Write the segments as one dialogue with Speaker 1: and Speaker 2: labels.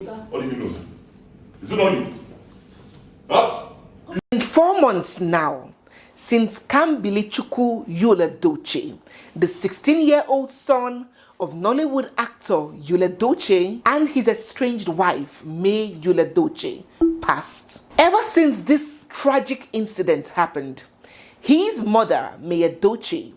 Speaker 1: What do you know, sir? Is it not you? Huh?
Speaker 2: In 4 months now, since Kambilichukwu Yul Edochie, the 16-year-old son of Nollywood actor Yul Edochie and his estranged wife, May Yul Edochie, passed. Ever since this tragic incident happened, his mother, May Edochie,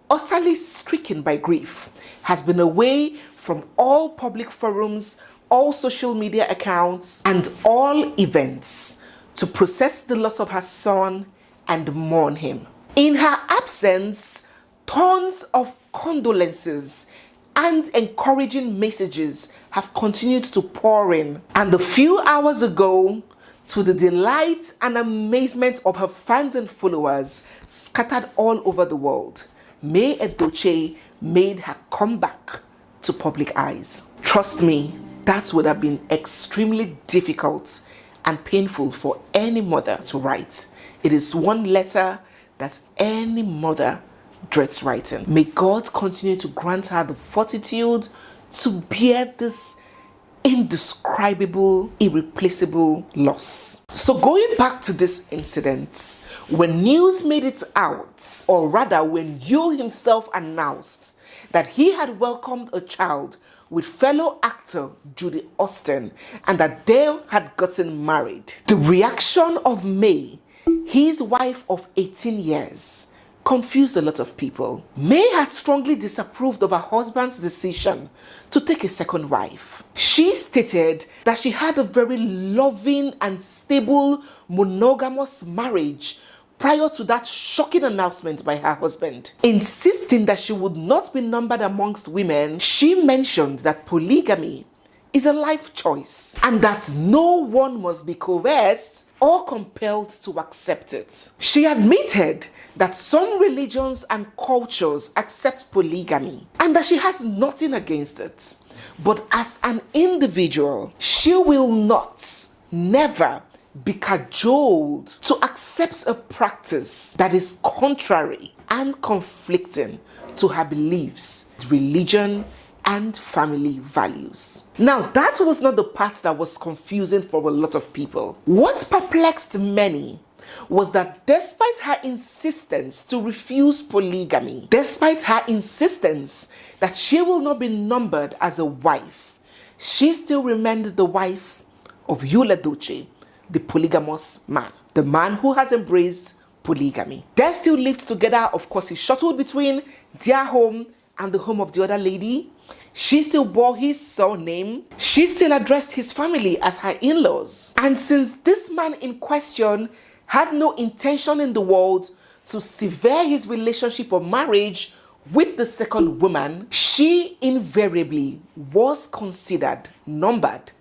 Speaker 2: utterly stricken by grief, has been away from all public forums, all social media accounts, and all events to process the loss of her son and mourn him. In her absence, tons of condolences and encouraging messages have continued to pour in. And a few hours ago, to the delight and amazement of her fans and followers scattered all over the world, May Edochie made her comeback to public eyes. Trust me, that would have been extremely difficult and painful for any mother to write. It is one letter that any mother dreads writing. May God continue to grant her the fortitude to bear this indescribable, irreplaceable loss. So going back to this incident, when news made it out, or rather when Yul himself announced that he had welcomed a child with fellow actor Judy Austin and that they had gotten married, the reaction of May, his wife of 18 years, confused a lot of people. May had strongly disapproved of her husband's decision to take a second wife. She stated that she had a very loving and stable monogamous marriage prior to that shocking announcement by her husband. Insisting that she would not be numbered amongst women, she mentioned that polygamy is a life choice and that no one must be coerced or compelled to accept it. She admitted that some religions and cultures accept polygamy and that she has nothing against it. But as an individual, she will not, never be cajoled to accept a practice that is contrary and conflicting to her beliefs, religion, and family values. Now, that was not the part that was confusing for a lot of people. What perplexed many was that despite her insistence to refuse polygamy, despite her insistence that she will not be numbered as a wife, she still remained the wife of Yul Edochie, the polygamous man, the man who has embraced polygamy. They still lived together. Of course, he shuttled between their home and the home of the other lady. She still bore his surname. She still addressed his family as her in-laws. And since this man in question had no intention in the world to sever his relationship or marriage with the second woman, she invariably was considered numbered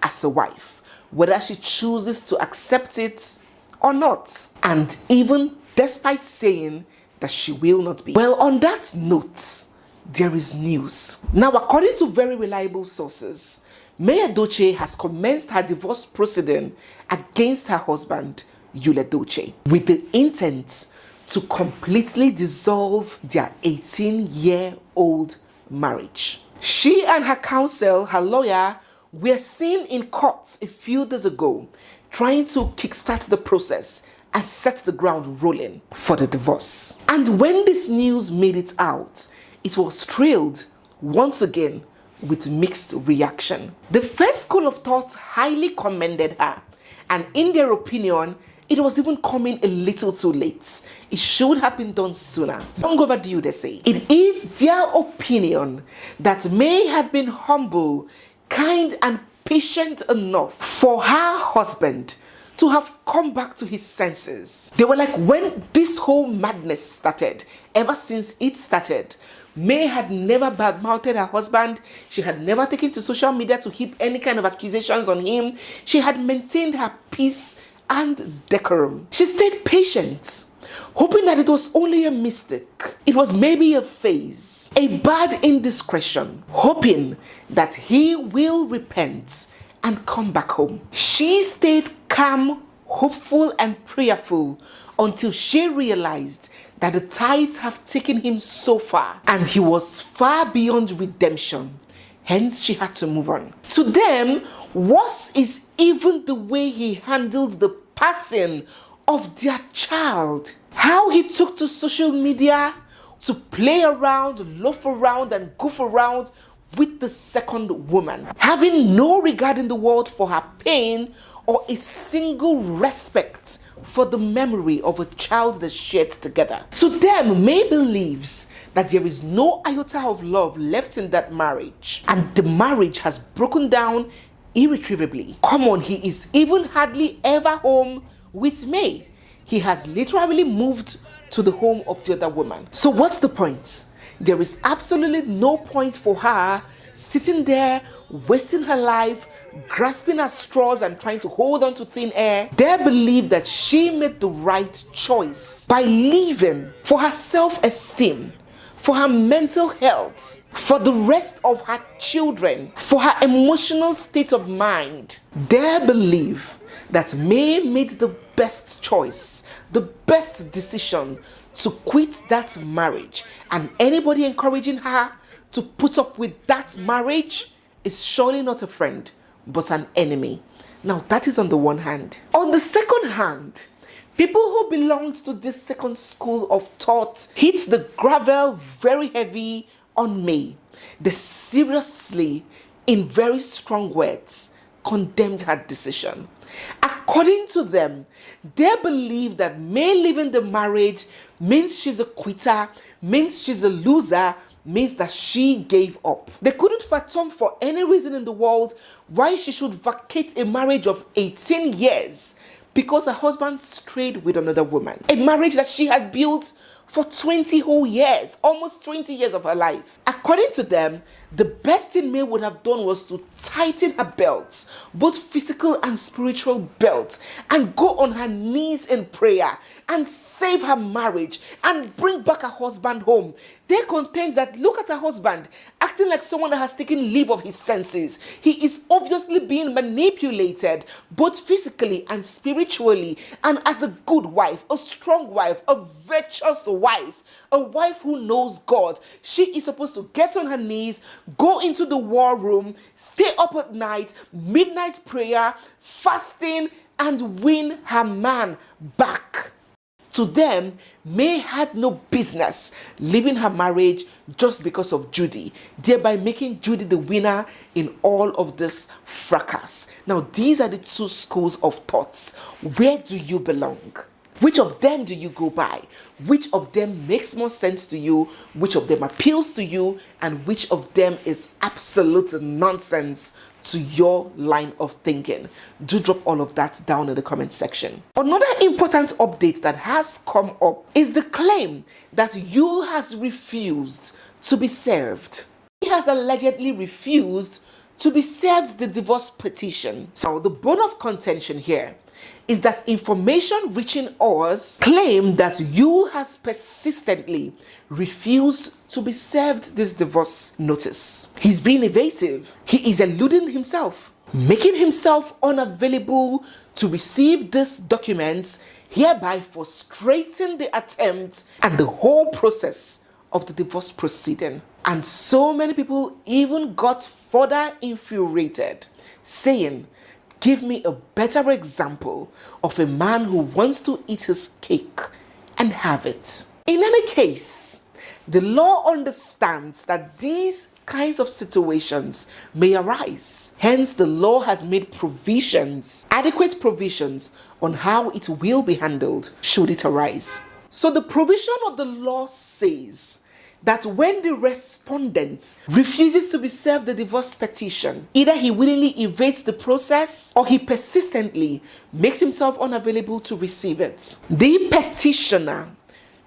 Speaker 2: as a wife, whether she chooses to accept it or not. And even despite saying that she will not be. Well, on that note, there is news. Now, according to very reliable sources, May Edochie has commenced her divorce proceeding against her husband, Yul Edochie, with the intent to completely dissolve their 18-year-old marriage. She and her counsel, her lawyer, were seen in court a few days ago trying to kickstart the process and set the ground rolling for the divorce. And when this news made it out, it was trailed once again with mixed reaction. The first school of thought highly commended her, and in their opinion, it was even coming a little too late. It should have been done sooner. Long overdue, they say. It is their opinion that May had been humble, kind, and patient enough for her husband to have come back to his senses. They were like, when this whole madness started, ever since it started, May had never badmouthed her husband. She had never taken to social media to heap any kind of accusations on him. She had maintained her peace and decorum. She stayed patient, hoping that it was only a mistake. It was maybe a phase, a bad indiscretion, hoping that he will repent and come back home. She stayed calm, hopeful, and prayerful until she realized that the tides have taken him so far and he was far beyond redemption. Hence, she had to move on. To them, worse is even the way he handled the passing of their child. How he took to social media to play around, loaf around, and goof around with the second woman, having no regard in the world for her pain or a single respect for the memory of a child they shared together. To them, May believes that there is no iota of love left in that marriage, and the marriage has broken down irretrievably. Come on, he is even hardly ever home with May. He has literally moved to the home of the other woman. So what's the point? There is absolutely no point for her sitting there, wasting her life, grasping at straws and trying to hold on to thin air. They believe that she made the right choice by leaving for her self-esteem, for her mental health, for the rest of her children, for her emotional state of mind. They believe that May made the best choice, the best decision to quit that marriage, and anybody encouraging her to put up with that marriage is surely not a friend, but an enemy. Now, that is on the one hand. On the second hand, people who belonged to this second school of thought hit the gravel very heavy on May. They seriously, in very strong words, condemned her decision. According to them, they believe that May leaving the marriage means she's a quitter, means she's a loser, means that she gave up. They couldn't fathom for any reason in the world why she should vacate a marriage of 18 years because her husband strayed with another woman. A marriage that she had built for 20 whole years, almost 20 years of her life. According to them, the best thing May would have done was to tighten her belts, both physical and spiritual belts, and go on her knees in prayer and save her marriage and bring back her husband home. They contend that look at her husband acting like someone that has taken leave of his senses. He is obviously being manipulated both physically and spiritually, and as a good wife, a strong wife, a virtuous wife, a wife who knows God, she is supposed to get on her knees, go into the war room, stay up at night, midnight prayer, fasting, and win her man back. To them, May had no business leaving her marriage just because of Judy, thereby making Judy the winner in all of this fracas. Now, these are the two schools of thoughts. Where do you belong? Which of them do you go by? Which of them makes more sense to you? Which of them appeals to you? And which of them is absolute nonsense to your line of thinking? Do drop all of that down in the comment section. Another important update that has come up is the claim that Yul has refused to be served. He has allegedly refused to be served the divorce petition. So the bone of contention here is that information reaching us claim that Yul has persistently refused to be served this divorce notice. He's being evasive. He is eluding himself, making himself unavailable to receive these documents, hereby frustrating the attempt and the whole process of the divorce proceeding. And so many people even got further infuriated, saying, give me a better example of a man who wants to eat his cake and have it. In any case, the law understands that these kinds of situations may arise. Hence, the law has made provisions, adequate provisions on how it will be handled should it arise. So the provision of the law says that when the respondent refuses to be served the divorce petition, either he willingly evades the process or he persistently makes himself unavailable to receive it. The petitioner,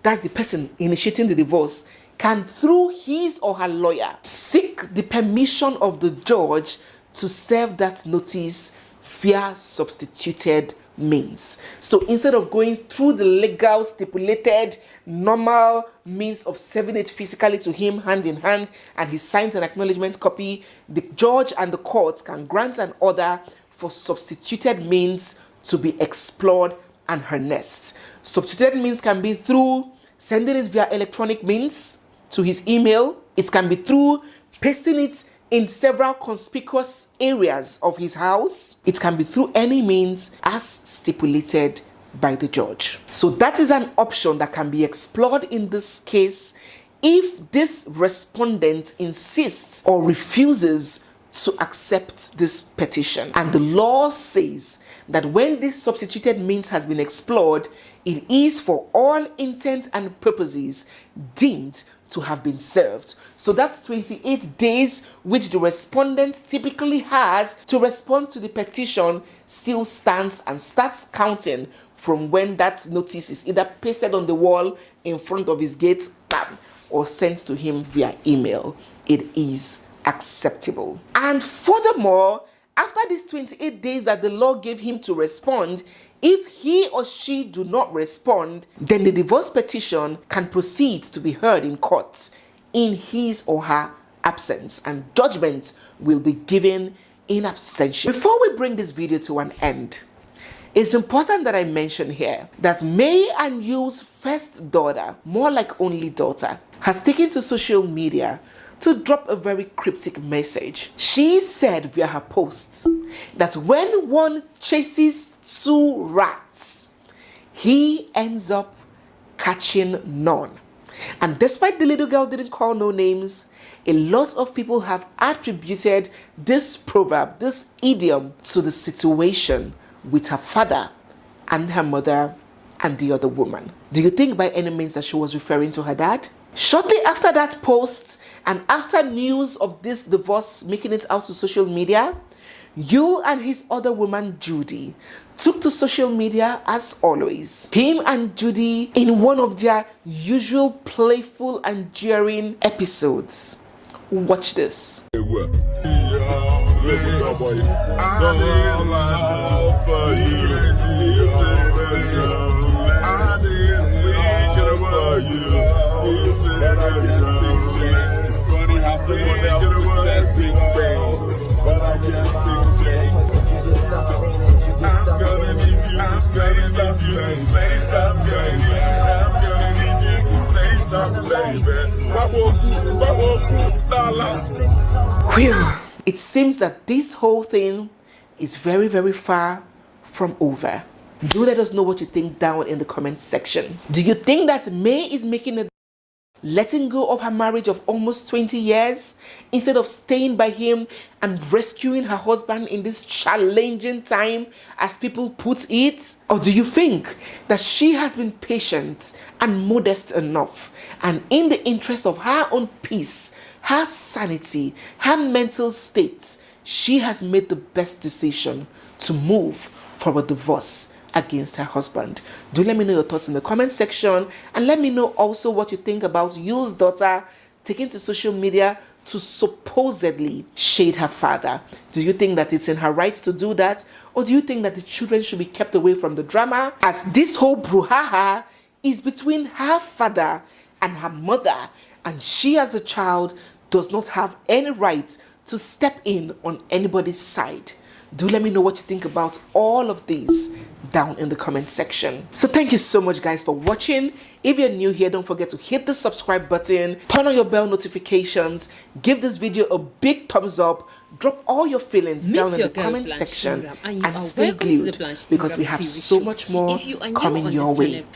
Speaker 2: that's the person initiating the divorce, can, through his or her lawyer, seek the permission of the judge to serve that notice via substituted means. So instead of going through the legal stipulated normal means of serving it physically to him hand in hand and he signs an acknowledgement copy, the judge and the court can grant an order for substituted means to be explored and harnessed. Substituted means can be through sending it via electronic means to his email. It can be through pasting it in several conspicuous areas of his house, it can be through any means as stipulated by the judge. So that is an option that can be explored in this case if this respondent insists or refuses to accept this petition. And the law says that when this substituted means has been explored, it is for all intents and purposes deemed to have been served. So that's 28 days which the respondent typically has to respond to the petition still stands and starts counting from when that notice is either pasted on the wall in front of his gate, bam, or sent to him via email. It is acceptable. And furthermore, after these 28 days that the law gave him to respond, if he or she do not respond, then the divorce petition can proceed to be heard in court in his or her absence, and judgment will be given in absentia. Before we bring this video to an end, it's important that I mention here that May and Yul's first daughter, more like only daughter, has taken to social media to drop a very cryptic message. She said via her post that when one chases two rats, he ends up catching none. And despite the little girl didn't call no names, a lot of people have attributed this proverb, this idiom, to the situation with her father and her mother and the other woman. Do you think by any means that she was referring to her dad? Shortly after that post, and after news of this divorce making it out to social media, Yul and his other woman Judy took to social media as always. Him and Judy in one of their usual playful and jeering episodes. Watch this. It seems that this whole thing is very, very far from over. Do let us know what you think down in the comment section. Do you think that May is making a letting go of her marriage of almost 20 years instead of staying by him and rescuing her husband in this challenging time, as people put it? Or do you think that she has been patient and modest enough, and in the interest of her own peace, her sanity, her mental state, she has made the best decision to move for a divorce against her husband? Do let me know your thoughts in the comment section, and let me know also what you think about Yul's daughter taking to social media to supposedly shade her father. Do you think that it's in her rights to do that, or do you think that the children should be kept away from the drama, as this whole brouhaha is between her father and her mother, and she as a child does not have any right to step in on anybody's side? Do let me know what you think about all of these down in the comment section. So thank you so much guys for watching. If you're new here, don't forget to hit the subscribe button, turn on your bell notifications, give this video a big thumbs up, drop all your feelings down in the comment section, and stay glued because we have so much more coming your way.